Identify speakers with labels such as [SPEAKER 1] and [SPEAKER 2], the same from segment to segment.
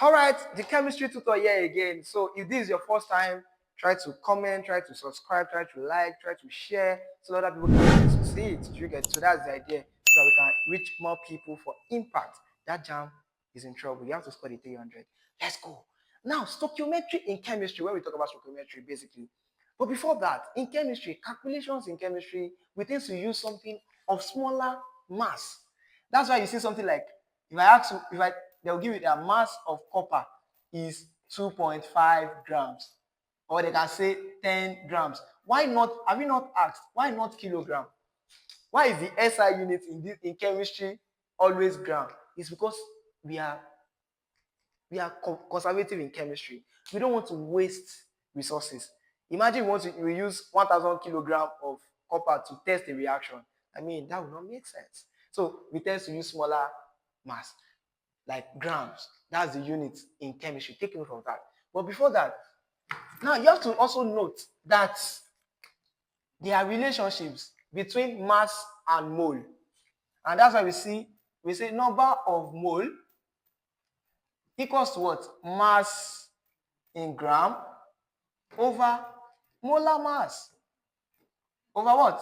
[SPEAKER 1] All right, the chemistry tutor here again. So if this is your first time, try to comment, try to subscribe, try to like, try to share so other people can get to see it. You get, so that's the idea, so that we can reach more people for impact. That Jamb is in trouble. You have to score the 300. Let's go. Now, stoichiometry in chemistry, when we talk about stoichiometry, basically. But before that, in chemistry, calculations in chemistry, we tend to use something of smaller mass. That's why you see something like, if I ask you, they'll give you the mass of copper is 2.5 grams, or they can say 10 grams. Why not? Have you not asked? Why not kilogram? Why is the SI unit in chemistry always gram? It's because we are conservative in chemistry. We don't want to waste resources. Imagine we use 1,000 kilogram of copper to test a reaction. I mean, that would not make sense. So we tend to use smaller mass, like grams. That's the unit in chemistry. Take note of that. But before that, now you have to also note that there are relationships between mass and mole. And that's why we say number of mole equals to what? Mass in gram over molar mass. Over what?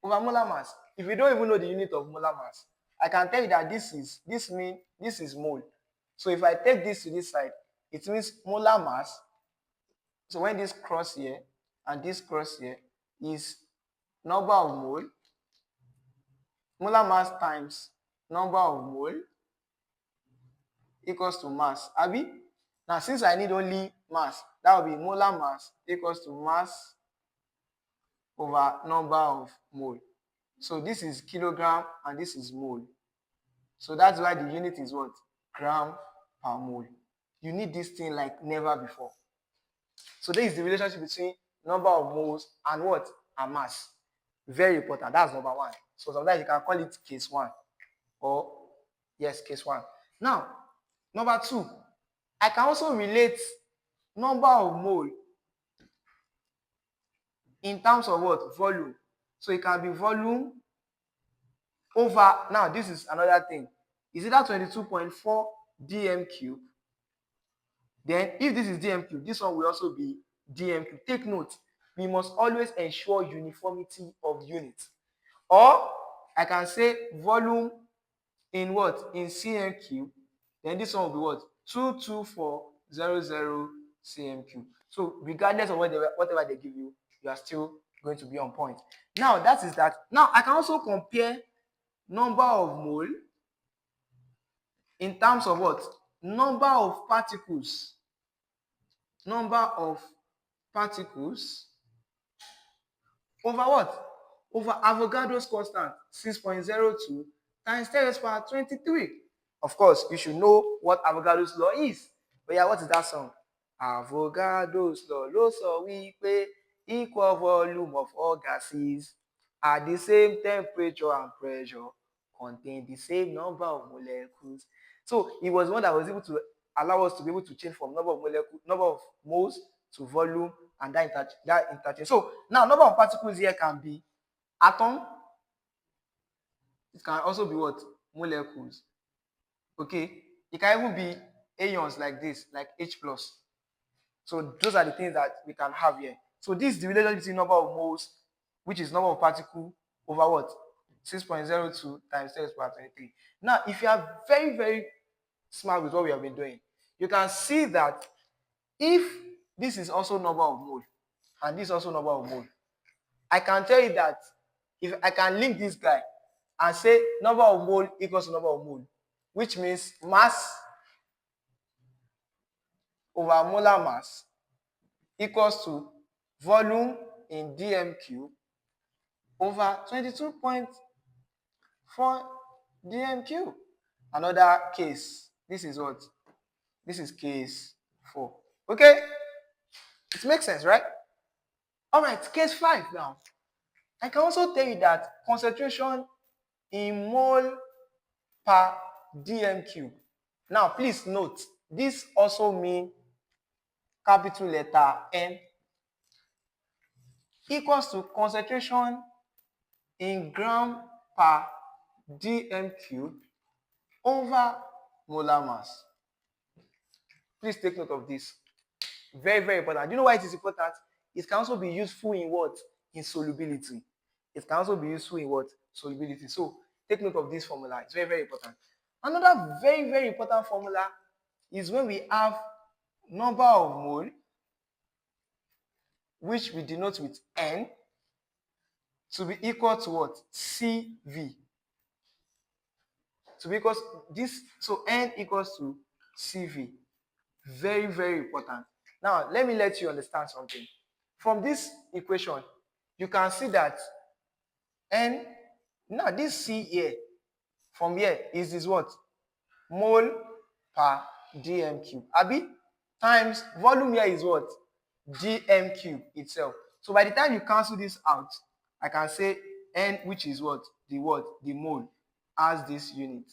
[SPEAKER 1] Over molar mass. If you don't even know the unit of molar mass, I can tell you that this is mole. So if I take this to this side, it means molar mass. So when this cross here and this cross here is number of mole, molar mass times number of mole equals to mass. Abi? Now, since I need only mass, that will be molar mass equals to mass over number of mole. So this is kilogram and this is mole. So that's why the unit is what? Gram per mole. You need this thing like never before. So this is the relationship between number of moles and what? And mass. Very important. That's number one. So sometimes you can call it case one. Or, yes, case one. Now, number two, I can also relate number of mole in terms of what? Volume. So it can be volume over, now this is another thing. Is it that 22.4 dm cube? Then if this is dm cube, this one will also be dm cube. Take note, we must always ensure uniformity of units. Or I can say volume in what? In cm cube. Then this one will be what? 22400 cm cube. So regardless of whatever they give you, you are still going to be on point. Now that is that. Now I can also compare number of mole in terms of what? Number of particles. Number of particles over what? Over Avogadro's constant, 6.02 times 10 raised to the power 23. Of course, you should know what Avogadro's law is. But yeah, what is that song? Avogadro's law ló sọ wípé equal volume of all gases at the same temperature and pressure contain the same number of molecules. So it was one that was able to allow us to be able to change from number of moles to volume and that interchange. So now number of particles here can be atom. It can also be what? Molecules. Okay. It can even be ions like this, like H plus. So those are the things that we can have here. So this is the relationship between number of moles, which is number of particles, over what? 6.02 times 10 to the power 23. Now, if you are very, very smart with what we have been doing, you can see that if this is also number of mole and this is also number of mole, I can tell you that if I can link this guy and say number of mole equals to number of mole, which means mass over molar mass equals to volume in dm cube over 22.4 dm cube. Another case. This is what? This is case 4. Okay? It makes sense, right? All right, case 5 now. I can also tell you that concentration in mole per dm cube. Now, please note, this also means capital letter M equals to concentration in gram per dm cube over molar mass. Please take note of this. Very, very important. Do you know why it is important? It can also be useful in what? In solubility. It can also be useful in what? Solubility. So take note of this formula. It's very, very important. Another very, very important formula is when we have number of mole, which we denote with N, to be equal to what? CV. So because this, so N equals to CV. Very, very important. Now, let me let you understand something. From this equation, you can see that N, now this C here, from here is this what? Mole per dm cube. Abi, times volume here is what? Dm cube itself. So by the time you cancel this out, I can say N, which is what? The mole, as this unit.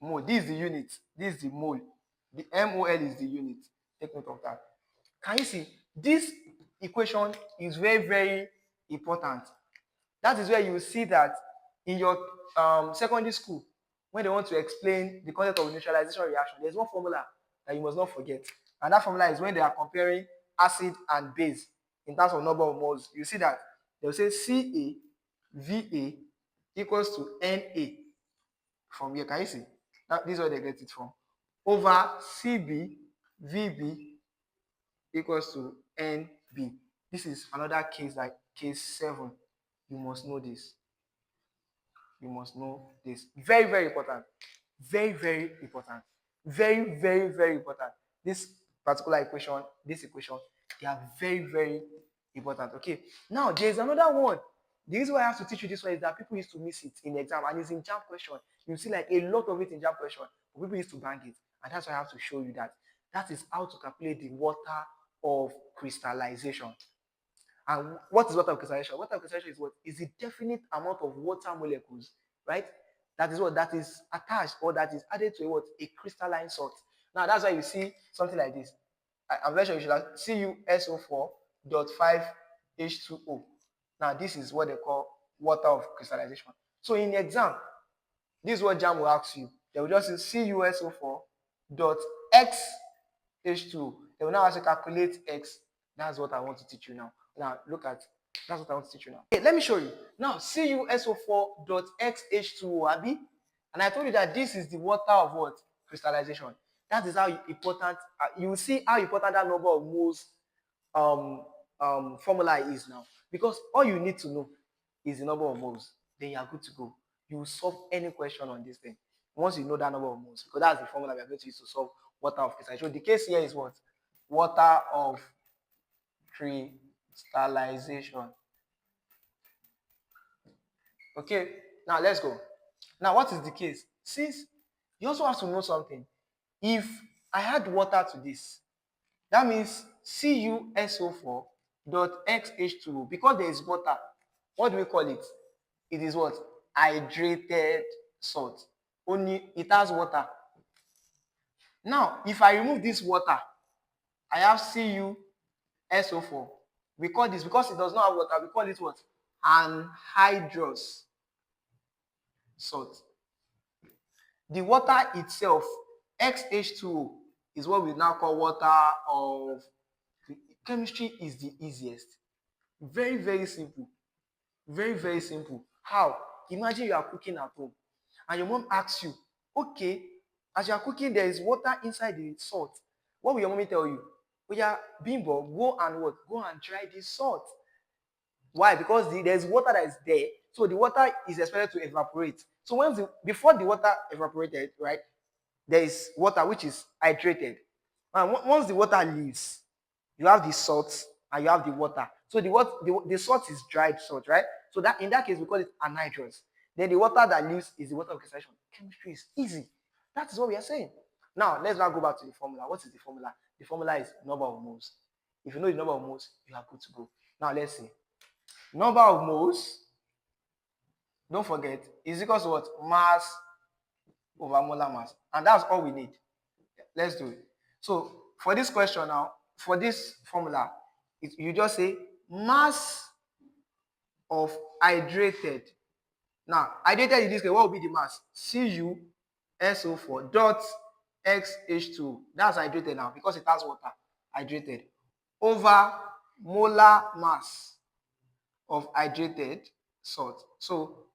[SPEAKER 1] Mole. This is the unit. This is the mole. The MOL is the unit. Take note of that. Can you see? This equation is very, very important. That is where you will see that in your secondary school, when they want to explain the concept of neutralization reaction, there's one formula that you must not forget. And that formula is when they are comparing acid and base in terms of number of moles. You see that they will say CaVa equals to Na from here. Can you see? This is where they get it from. Over CbVb equals to Nb. This is another case, like case 7. You must know this. You must know this. Very, very important. Very, very important. Very, very, very important. This particular equation, they are very, very important. Okay. Now, there's another one. The reason why I have to teach you this one is that people used to miss it in the exam, and it's in Jamb question. You see like a lot of it in Jamb question, but people used to bang it. And that's why I have to show you that. That is how to calculate the water of crystallization. And what is water of crystallization? Water of crystallization is what? Is the definite amount of water molecules, right? That is what? That is attached or that is added to a what? A crystalline salt. Now that's why you see something like this. I'm very sure you should have CuSO4.5H2O. Now this is what they call water of crystallization. So in the exam, this is what Jamb will ask you. They will just say CuSO4.xH2O. They will now ask you calculate X. That's what I want to teach you now. Now look at, that's what I want to teach you now. Okay, let me show you. Now CuSO4.xH2O, Abi. And I told you that this is the water of what? Crystallization. That is how important, you will see how important that number of moles formula is now. Because all you need to know is the number of moles. Then you are good to go. You will solve any question on this thing. Once you know that number of moles. Because that's the formula we are going to use to solve water of crystallization. The case here is what? Water of crystallization. Okay, now let's go. Now, what is the case? Since you also have to know something. If I add water to this, that means CuSO4.xH2O, because there is water, what do we call it? It is what? Hydrated salt. Only it has water. Now, if I remove this water, I have CuSO4. We call this, because it does not have water, we call it what? Anhydrous salt. The water itself, XH2O, is what we now call water of chemistry. Is the easiest. Very, very simple. Very, very simple. How? Imagine you are cooking at home and your mom asks you, okay, as you are cooking, there is water inside the salt. What will your mommy tell you? Oh yeah, Bimbo, go and what? Go and try this salt. Why? Because there's water that is there. So the water is expected to evaporate. So before the water evaporated, right, there is water which is hydrated. And once the water leaves, you have the salt and you have the water. So the salt is dried salt, right? So that in that case we call it anhydrous. Then the water that leaves is the water of crystallization. Chemistry is easy. That is what we are saying. Now let's now go back to the formula. What is the formula? The formula is number of moles. If you know the number of moles, you are good to go. Now let's see. Number of moles, don't forget, is equal to what? Mass over molar mass. And that's all we need. Let's do it. So for this question now, for this formula, you just say mass of hydrated. Now, hydrated in this case, what will be the mass? CuSO4 dot XH2, that's hydrated now because it has water, hydrated, over molar mass of hydrated salt. So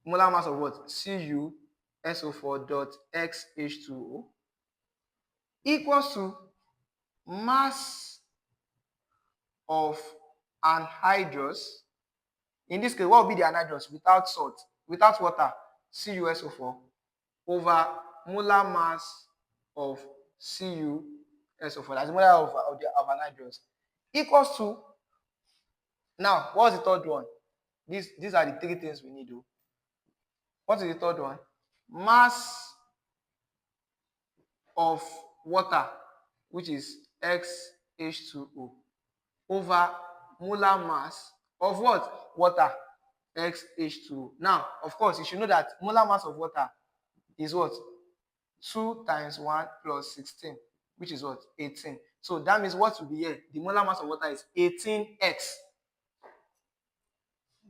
[SPEAKER 1] molar mass of what? CuSO4 dot XH2O equals to mass of anhydrous. In this case, what will be the anhydrous without salt, without water? CuSO4 over molar mass of CuSO4, that's the molar of anhydrous, equals to, now what's the third one? These are the three things we need. What is the third one? Mass of water, which is XH2O, over molar mass of what? Water, XH2O. Now, of course, you should know that molar mass of water is what? 2 times 1 plus 16, which is what? 18. So that means what will be here? The molar mass of water is 18x.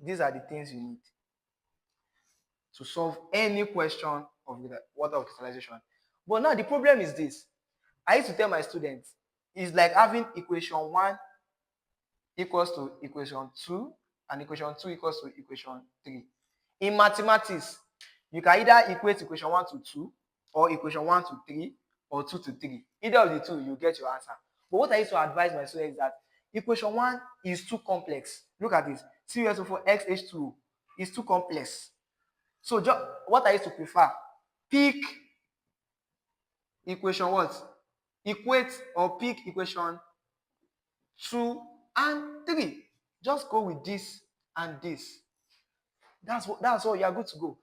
[SPEAKER 1] These are the things you need to solve any question of the water of crystallization. But now the problem is this. I used to tell my students, it's like having equation 1 equals to equation 2 and equation 2 equals to equation 3. In mathematics, you can either equate equation 1 to 2 or equation 1 to 3 or 2 to 3. Either of the two, you get your answer. But what I used to advise my students is that equation 1 is too complex. Look at this. CuSO4 XH2 is too complex. So what I used to prefer, pick equation what? Equate or pick equation 2 and 3. Just go with this and this. That's all. You are good to go.